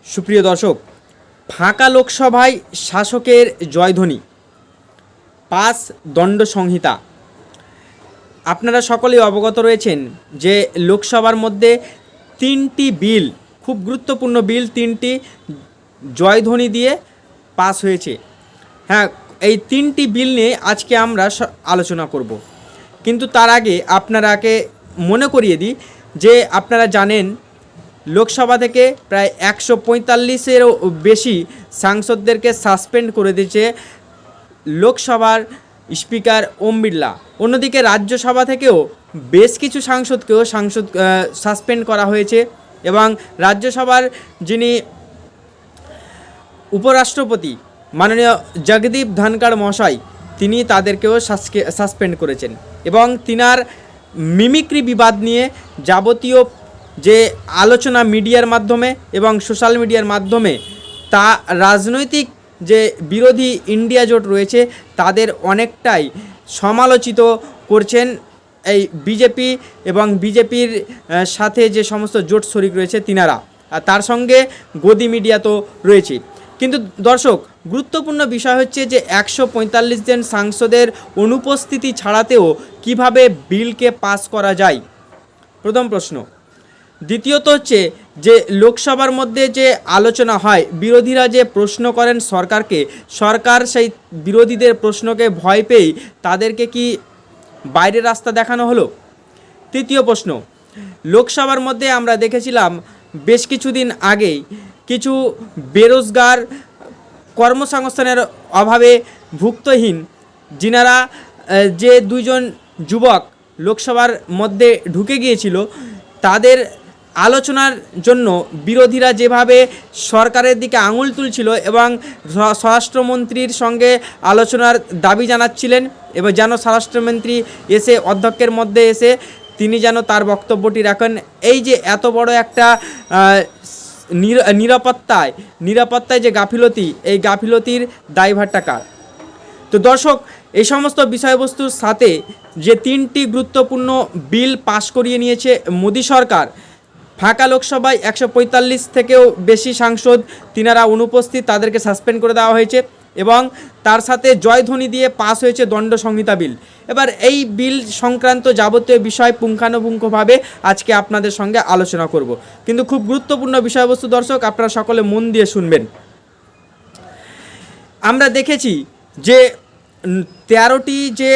সুপ্রিয় দর্শক, ফাঁকা লোকসভায় শাসকের জয়ধ্বনি, পাস দণ্ড সংহিতা। আপনারা সকলেই অবগত রয়েছেন যে লোকসভার মধ্যে তিনটি বিল, খুব গুরুত্বপূর্ণ বিল, তিনটি জয়ধ্বনি দিয়ে পাস হয়েছে। হ্যাঁ, এই তিনটি বিল নিয়ে আজকে আমরা আলোচনা করব। কিন্তু তার আগে আপনারাকে মনে করিয়ে দিই যে আপনারা জানেন লোকসভা থেকে প্রায় 145-এরও বেশি সাংসদদেরকে সাসপেন্ড করে দিয়েছে লোকসভার স্পিকার ওম বিড়লা। অন্যদিকে রাজ্যসভা থেকেও বেশ কিছু সাংসদকেও সাসপেন্ড করা হয়েছে এবং রাজ্যসভার যিনি উপরাষ্ট্রপতি মাননীয় জগদীপ ধনখড় মহাশয়, তিনি তাদেরকেও সাসপেন্ড করেছেন এবং তিনার মিমিক্রি বিবাদ নিয়ে যাবতীয় যে আলোচনা মিডিয়ার মাধ্যমে এবং সোশ্যাল মিডিয়ার মাধ্যমে, তা রাজনৈতিক যে বিরোধী ইন্ডিয়া জোট রয়েছে তাদের অনেকটাই সমালোচিত করছেন এই বিজেপি এবং বিজেপির সাথে যে সমস্ত জোট শরিক রয়েছে তিনারা, আর তার সঙ্গে গদি মিডিয়া তো রয়েছে। কিন্তু দর্শক, গুরুত্বপূর্ণ বিষয় হচ্ছে যে 145 জন সাংসদের অনুপস্থিতি ছাড়াতেও কিভাবে বিলকে পাস করা যায়, প্রথম প্রশ্ন। দ্বিতীয়ত হচ্ছে যে লোকসভার মধ্যে যে আলোচনা হয়, বিরোধীরা যে প্রশ্ন করেন সরকারকে, সরকার সেই বিরোধীদের প্রশ্নকে ভয় পেয়ে তাদেরকে কি বাইরের রাস্তা দেখানো হলো? তৃতীয় প্রশ্ন, লোকসভার মধ্যে আমরা দেখেছিলাম বেশ কিছুদিন আগেই কিছু বেরোজগার, কর্মসংস্থানের অভাবে ভুক্তহীন যিনারা, যে দুইজন যুবক লোকসভার মধ্যে ঢুকে গিয়েছিল, তাদের আলোচনার জন্য বিরোধীরা যেভাবে সরকারের দিকে আঙুল তুলছিল এবং স্বরাষ্ট্রমন্ত্রীর সঙ্গে আলোচনার দাবি জানাচ্ছিলেন এবং যেন স্বরাষ্ট্রমন্ত্রী এসে অধ্যক্ষের মধ্যে এসে তিনি যেন তার বক্তব্যটি রাখেন, এই যে এত বড় একটা নিরাপত্তায় যে গাফিলতি, এই গাফিলতির দায়ভারটা কার? তো দর্শক, এই সমস্ত বিষয়বস্তুর সাথে যে তিনটি গুরুত্বপূর্ণ বিল পাশ করিয়ে নিয়েছে মোদী সরকার, ফাঁকা লোকসভায় 145 থেকেও বেশি সাংসদ তিনারা অনুপস্থিত, তাদেরকে সাসপেন্ড করে দেওয়া হয়েছে এবং তার সাথে জয়ধ্বনি দিয়ে পাস হয়েছে দণ্ড সংহিতা বিল। এবার এই বিল সংক্রান্ত যাবতীয় বিষয় পুঙ্খানুপুঙ্খভাবে আজকে আপনাদের সঙ্গে আলোচনা করব, কিন্তু খুব গুরুত্বপূর্ণ বিষয়বস্তু দর্শক, আপনারা সকলে মন দিয়ে শুনবেন। আমরা দেখেছি যে 13টি যে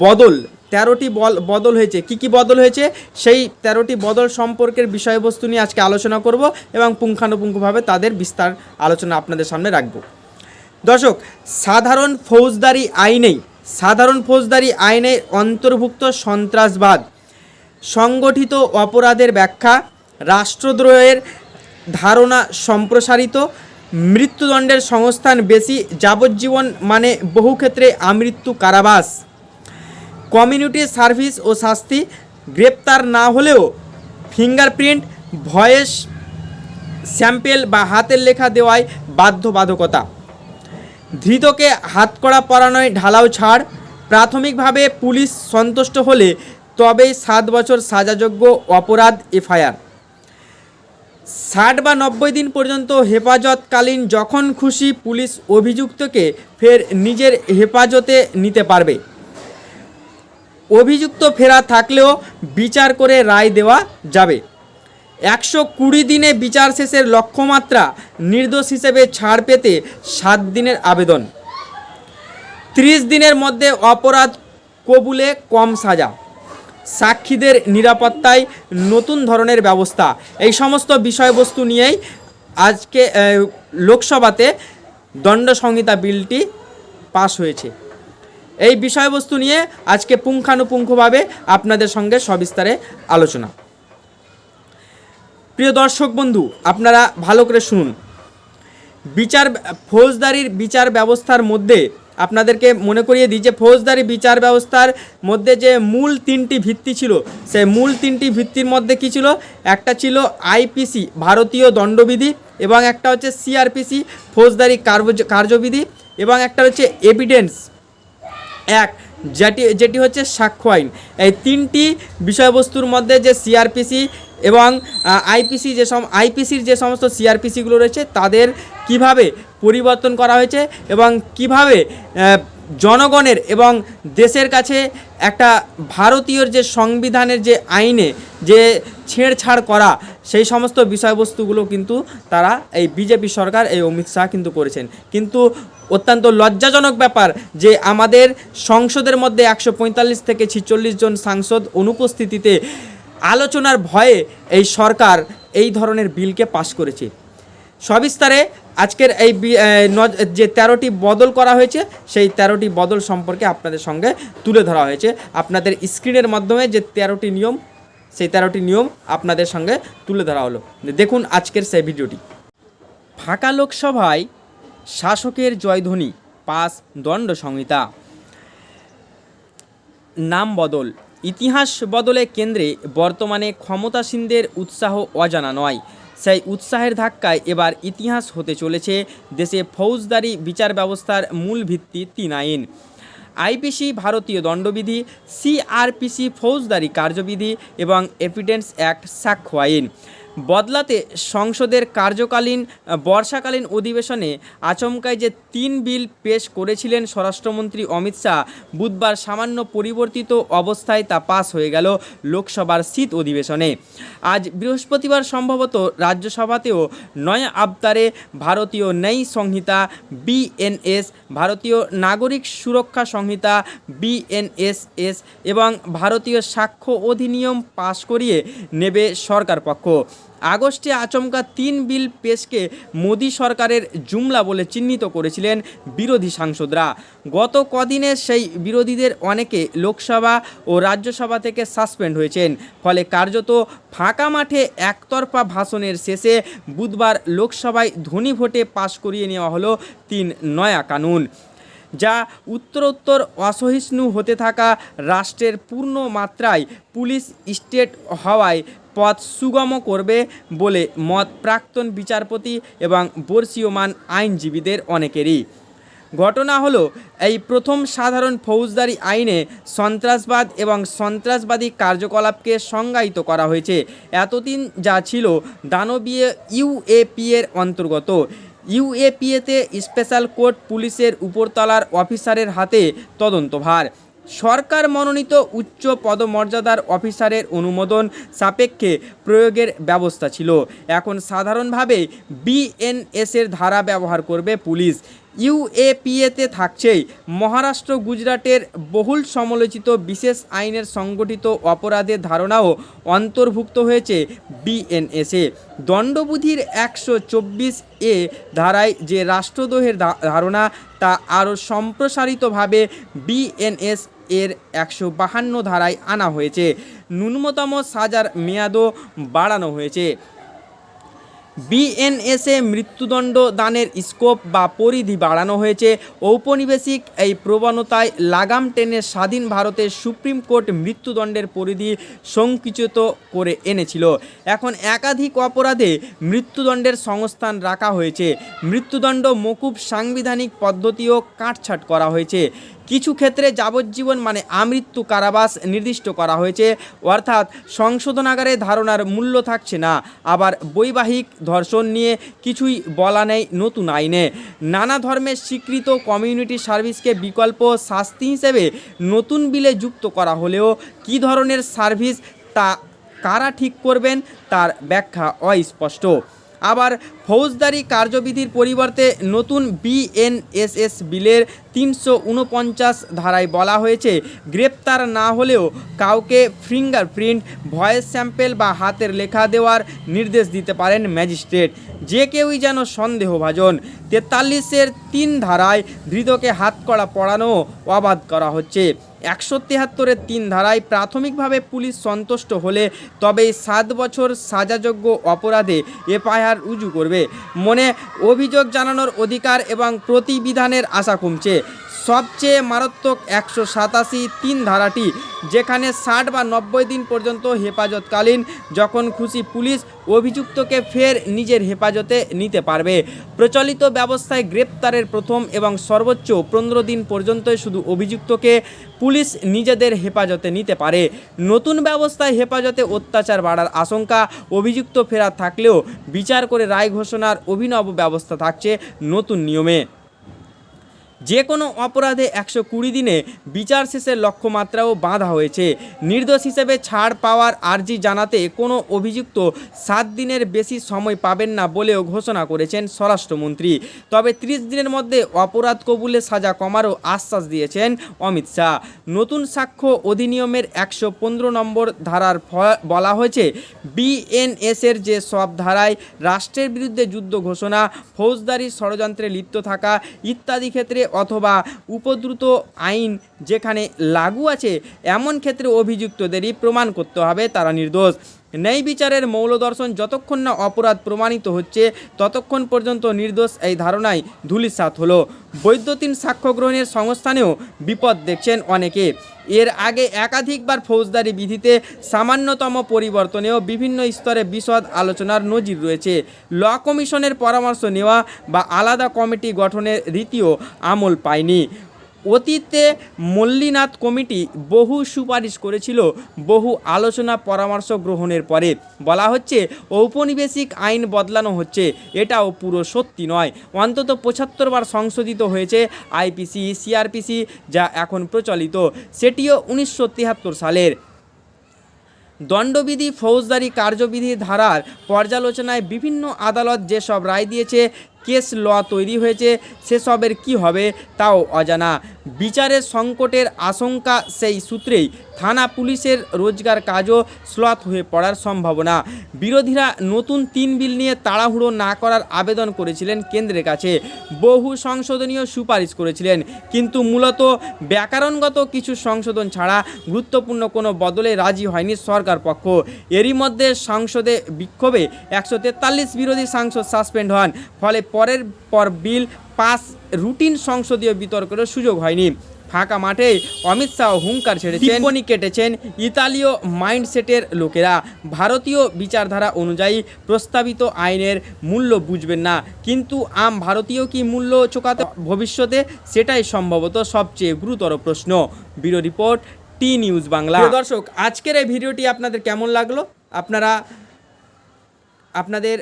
বদল হয়েছে, কি বদল হয়েছে, সেই 13টি বদল সম্পর্কের বিষয়বস্তু নিয়ে আজকে আলোচনা করব এবং পুঙ্খানুপুঙ্খভাবে তাদের বিস্তার আলোচনা আপনাদের সামনে রাখব। দর্শক, সাধারণ ফৌজদারি আইনে অন্তর্ভুক্ত সন্ত্রাসবাদ, সংগঠিত অপরাধের ব্যাখ্যা, রাষ্ট্রদ্রোহের ধারণা সম্প্রসারিত, মৃত্যুদণ্ডের সংস্থান বেশি, যাবজ্জীবন মানে বহু ক্ষেত্রে আমৃত্যু কারাবাস, কমিউনিটি সার্ভিস ও শাস্তি, গ্রেপ্তার না হলেও ফিঙ্গারপ্রিন্ট, ভয়েস স্যাম্পেল বা হাতের লেখা দেওয়ায় বাধ্যবাধকতা, ধৃতকে হাতকড়া পরানোয় ঢালাও ছাড়, প্রাথমিকভাবে পুলিশ সন্তুষ্ট হলে তবেই 7 বছর সাজাযোগ্য অপরাধ এফআইআর, 60 বা 90 দিন পর্যন্ত হেফাজতকালীন যখন খুশি পুলিশ অভিযুক্তকে ফের নিজের হেফাজতে নিতে পারবে, অভিযুক্ত ফেরা থাকলেও বিচার করে রায় দেওয়া যাবে, 120 দিনে বিচার শেষের লক্ষ্যমাত্রা, নির্দোষ হিসেবে ছাড় পেতে 7 দিনের আবেদন, 30 দিনের মধ্যে অপরাধ কবুলে কম সাজা, সাক্ষীদের নিরাপত্তায় নতুন ধরনের ব্যবস্থা। এই সমস্ত বিষয়বস্তু নিয়েই আজকে লোকসভাতে দণ্ড সংহিতা বিলটি পাস হয়েছে। এই বিষয়বস্তু নিয়ে আজকে পুঙ্খানুপুঙ্খভাবে আপনাদের সঙ্গে সবিস্তারে আলোচনা। প্রিয় দর্শক বন্ধু, আপনারা ভালো করে শুনুন। ফৌজদারির বিচার ব্যবস্থার মধ্যে আপনাদেরকে মনে করিয়ে দিই যে ফৌজদারি বিচার ব্যবস্থার মধ্যে যে মূল 3টি ভিত্তি ছিল, সেই মূল 3টি ভিত্তির মধ্যে কি ছিল? একটা ছিল আইপিসি ভারতীয় দণ্ডবিধি, এবং একটা হচ্ছে সিআরপিসি ফৌজদারি কার্যবিধি, এবং একটা হচ্ছে এভিডেন্স অ্যাক্ট যেটি হচ্ছে সাক্ষ্য আইন। এই 3টি বিষয়বস্তুর মধ্যে যে সিআরপিসি এবং আইপিসির যে সমস্ত সিআরপিসিগুলো রয়েছে তাদের কিভাবে পরিবর্তন করা হয়েছে এবং কিভাবে জনগণের এবং দেশের কাছে একটা ভারতীয় যে সংবিধানের যে আইনে যে ছেড়ছাড় করা সেই সমস্ত বিষয়বস্তুগুলো কিন্তু তারা এই বিজেপি সরকার এই অমিত শাহ কিন্তু করেছেন। কিন্তু অত্যন্ত লজ্জাজনক ব্যাপার যে আমাদের সংসদের মধ্যে 145 থেকে 46 জন সাংসদ অনুপস্থিতিতে আলোচনার ভয়ে এই সরকার এই ধরনের বিলকে পাশ করেছে। সবিস্তারে আজকের এই যে 13টি বদল করা হয়েছে সেই 13টি বদল সম্পর্কে আপনাদের সঙ্গে তুলে ধরা হয়েছে। আপনাদের স্ক্রিনের মাধ্যমে যে 13টি নিয়ম সেই 13টি নিয়ম আপনাদের সঙ্গে তুলে ধরা হলো। দেখুন আজকের সেই ভিডিওটি। ফাঁকা লোকসভায় শাসকের জয়ধ্বনি, পাস দণ্ড সংহিতা। নাম বদল, ইতিহাস বদলে কেন্দ্রে বর্তমানে ক্ষমতাসীনদের উৎসাহ অজানা নয়। সেই উৎসাহের ধাক্কায় এবার ইতিহাস হতে চলেছে দেশে ফৌজদারি বিচার ব্যবস্থার মূল ভিত্তি 3 আইন। আইপিসি ভারতীয় দণ্ডবিধি, সিআরপিসি ফৌজদারি কার্যবিধি এবং এভিডেন্স অ্যাক্ট সাক্ষ্য আইন বদলাতে সংসদের কার্যকালীন বর্ষাকালীন অধিবেশনে আচমকায় যে 3 বিল পেশ করেছিলেন স্বরাষ্ট্রমন্ত্রী অমিত শাহ, বুধবার সামান্য পরিবর্তিত অবস্থায় তা পাস হয়ে গেল লোকসভার শীত অধিবেশনে। আজ বৃহস্পতিবার সম্ভবত রাজ্যসভাতেও নয়া আবতারে ভারতীয় ন্যায় সংহিতা বিএনএস, ভারতীয় নাগরিক সুরক্ষা সংহিতা বিএনএসএস এবং ভারতীয় সাক্ষ্য অধিনিয়ম পাশ করিয়ে নেবে সরকার পক্ষ। আগস্টে আচমকা 3 বিল পেশকে মোদী সরকারের জুমলা বলে চিহ্নিত করেছিলেন বিরোধী সাংসদরা। গত কদিনে সেই বিরোধীদের অনেকে লোকসভা ও রাজ্যসভা থেকে সাসপেন্ড হয়েছেন। ফলে কার্যত ফাঁকা মাঠে একতরফা ভাষণের শেষে বুধবার লোকসভায় ধ্বনি ভোটে পাশ করিয়ে নেওয়া হলো 3 নয়া কানুন, যা উত্তরোত্তর অসহিষ্ণু হতে থাকা রাষ্ট্রের পূর্ণ মাত্রায় পুলিশ স্টেট হওয়ায় পথ সুগম করবে বলে মত প্রাক্তন বিচারপতি এবং বর্ষীয়মান আইনজীবীদের অনেকেরই। ঘটনা হলো এই প্রথম সাধারণ ফৌজদারি আইনে সন্ত্রাসবাদ এবং সন্ত্রাসবাদী কার্যকলাপকে সংজ্ঞায়িত করা হয়েছে। এতদিন যা ছিল দানবীয় ইউএপি এর অন্তর্গত। ইউএপিএতে স্পেশাল কোর্ট পুলিশের উপরতলার অফিসারের হাতে তদন্তভার। সরকার মনোনীত উচ্চ পদমর্যাদার অফিসারের অনুমোদন সাপেক্ষে প্রয়োগের ব্যবস্থা ছিল। এখন সাধারণভাবে বিএনএসের ধারা ব্যবহার করবে পুলিশ। ইউএপিএতে থাকছেই মহারাষ্ট্র গুজরাটের বহুল সমালোচিত বিশেষ আইনের সংগঠিত অপরাধের ধারণাও অন্তর্ভুক্ত হয়েছে বিএনএসে। দণ্ডবিধির 124A ধারায় যে রাষ্ট্রদ্রোহের ধারণা তা আরও সম্প্রসারিতভাবে বিএনএস এর 152 ধারায় আনা হয়েছে। ন্যূনতম সাজার মেয়াদও বাড়ানো হয়েছে। বিএনএসে মৃত্যুদণ্ড দানের স্কোপ বা পরিধি বাড়ানো হয়েছে। ঔপনিবেশিক এই প্রবণতায় লাগাম টেনে স্বাধীন ভারতের সুপ্রিম কোর্ট মৃত্যুদণ্ডের পরিধি সংকুচিত করে এনেছিল। এখন একাধিক অপরাধে মৃত্যুদণ্ডের সংস্থান রাখা হয়েছে। মৃত্যুদণ্ড মকুব সাংবিধানিক পদ্ধতিও কাটছাঁট করা হয়েছে। কিছু ক্ষেত্রে যাবজ্জীবন মানে আমৃত্যু কারাবাস নির্দিষ্ট করা হয়েছে, অর্থাৎ সংশোধনাগারে ধারণার মূল্য থাকছে না। আবার বৈবাহিক ধর্ষণ নিয়ে কিছুই বলা নেই নতুন আইনে। নানা ধর্মের স্বীকৃত কমিউনিটি সার্ভিসকে বিকল্প শাস্তি হিসেবে নতুন বিলে যুক্ত করা হলেও কী ধরনের সার্ভিস তা কারা ঠিক করবেন তার ব্যাখ্যা অস্পষ্ট। আবার ফৌজদারি কার্যবিধির পরিবর্তে নতুন বিএনএসএস বিলের 349 ধারায় বলা হয়েছে, গ্রেপ্তার না হলেও কাউকে ফিঙ্গারপ্রিন্ট, ভয়েস স্যাম্পেল বা হাতের লেখা দেওয়ার নির্দেশ দিতে পারেন ম্যাজিস্ট্রেট। যে কেউই যেন সন্দেহভাজন। 43-এর 3 ধারায় ধৃতকে হাতকড়া পরানো অবাধ করা হচ্ছে। 173-এর 3 ধারায় প্রাথমিকভাবে পুলিশ সন্তুষ্ট হলে তবেই 7 বছর সাজাযোগ্য অপরাধে এফআইআর রুজু করবে। মনে অভিযোগ জানানোর অধিকার এবং প্রতিবিধানের আশা কমছে। সবচেয়ে মারাত্মক 187(3) ধারাটি, যেখানে 60 বা 90 দিন পর্যন্ত হেফাজতকালীন যখন খুশি পুলিশ অভিযুক্তকে ফের নিজের হেফাজতে নিতে পারবে। প্রচলিত ব্যবস্থায় গ্রেপ্তারের প্রথম এবং সর্বোচ্চ 15 দিন পর্যন্ত শুধু অভিযুক্তকে পুলিশ নিজেদের হেফাজতে নিতে পারে। নতুন ব্যবস্থায় হেফাজতে অত্যাচার বাড়ার আশঙ্কা, অভিযুক্ত ফেরার থাকলেও বিচার করে রায় ঘোষণার অভিনব ব্যবস্থা থাকছে নতুন নিয়মে। যে কোনো অপরাধে 120 দিনে বিচার শেষের লক্ষ্যমাত্রাও বাঁধা হয়েছে। নির্দোষ হিসেবে ছাড় পাওয়ার আর্জি জানাতে কোনো অভিযুক্ত 7 দিনের বেশি সময় পাবেন না বলেও ঘোষণা করেছেন স্বরাষ্ট্রমন্ত্রী। তবে 30 দিনের মধ্যে অপরাধ কবুলে সাজা কমারও আশ্বাস দিয়েছেন অমিত শাহ। নতুন সাক্ষ্য অধিনিয়মের 115 নম্বর ধারার বলা হয়েছে, বিএনএসের যে সব ধারায় রাষ্ট্রের বিরুদ্ধে যুদ্ধ ঘোষণা, ফৌজদারি ষড়যন্ত্রে লিপ্ত থাকা ইত্যাদি ক্ষেত্রে অথবা উপদ্রুত আইন যেখানে লাগু আছে, এমন ক্ষেত্রে অভিযুক্তদেরই প্রমাণ করতে হবে তারা নির্দোষ। ন্যায় বিচারের মৌলদর্শন যতক্ষণ না অপরাধ প্রমাণিত হচ্ছে ততক্ষণ পর্যন্ত নির্দোষ এই ধারণায় ধূলিসাৎ হলো। বৈদ্যুতিন সাক্ষ্য গ্রহণের সংস্থানেও বিপদ দেখছেন অনেকে। এর আগে একাধিকবার ফৌজদারি বিধিতে সামান্যতম পরিবর্তনেও বিভিন্ন স্তরে বিশদ আলোচনার নজির রয়েছে। ল কমিশনের পরামর্শ নেওয়া বা আলাদা কমিটি গঠনের রীতিও আমল পায়নি। অতীতে মল্লিনাথ কমিটি বহু সুপারিশ করেছিল বহু আলোচনা পরামর্শ গ্রহণের পরে। বলা হচ্ছে ঔপনিবেশিক আইন বদলানো হচ্ছে, এটাও পুরো সত্যি নয়। অন্তত 75 বার সংশোধিত হয়েছে আইপিসি, সিআরপিসি, যা এখন প্রচলিত, সেটিও 1973 সালের। দণ্ডবিধি, ফৌজদারি কার্যবিধি ধারার পর্যালোচনায় বিভিন্ন আদালত যেসব রায় দিয়েছে, কেস ল তৈরি হয়েছে, সেসবের কি হবে তাও অজানা। বিচারের সংকটের আশঙ্কা, সেই সূত্রেই থানা পুলিশের রোজগার কাজও স্লথ হয়ে পড়ার সম্ভাবনা। বিরোধীরা নতুন 3 বিল নিয়ে তাড়াহুড়ো না করার আবেদন করেছিলেন কেন্দ্রের কাছে, বহু সংশোধনীয় সুপারিশ করেছিলেন, কিন্তু মূলত ব্যাকরণগত কিছু সংশোধন ছাড়া গুরুত্বপূর্ণ কোনো বদলে রাজি হয়নি সরকার পক্ষ। এরই মধ্যে সংসদে বিক্ষোভে 143 বিরোধী সাংসদ সাসপেন্ড হন, ফলে পরের পর বিল পাস, রুটিন সংসদীয় বিতর্কেরও সুযোগ হয়নি। ফাঁকা মাঠে অমিত শাহ হুঙ্কার ছেড়েছেন, টিপ্পনি কেটেছেন ইতালীয় মাইন্ডসেটের লোকেরা। ভারতীয় বিচারধারা অনুযায়ী প্রস্তাবিত আইনের মূল্য বুঝবেন না, কিন্তু আম ভারতীয় কি মূল্য চোকাতে ভবিষ্যতে, সেটাই সম্ভবত সবচেয়ে গুরুতর প্রশ্ন। ব্যুরো রিপোর্ট, টি নিউজ বাংলা। দর্শক, আজকের এই ভিডিওটি আপনাদের কেমন লাগলো আপনারা আপনাদের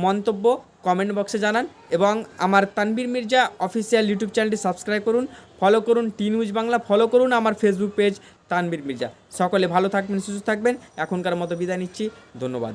মন্তব্য কমেন্ট বক্সে জানান, এবং আমার তানভীর মির্জা অফিসিয়াল ইউটিউব চ্যানেলটি সাবস্ক্রাইব করুন, ফলো করুন টি নিউজ বাংলা, ফলো করুন আমার ফেসবুক পেজ তানভীর মির্জা। সকলে ভালো থাকবেন, সুস্থ থাকবেন। এখনকার মতো বিদায় নিচ্ছি, ধন্যবাদ।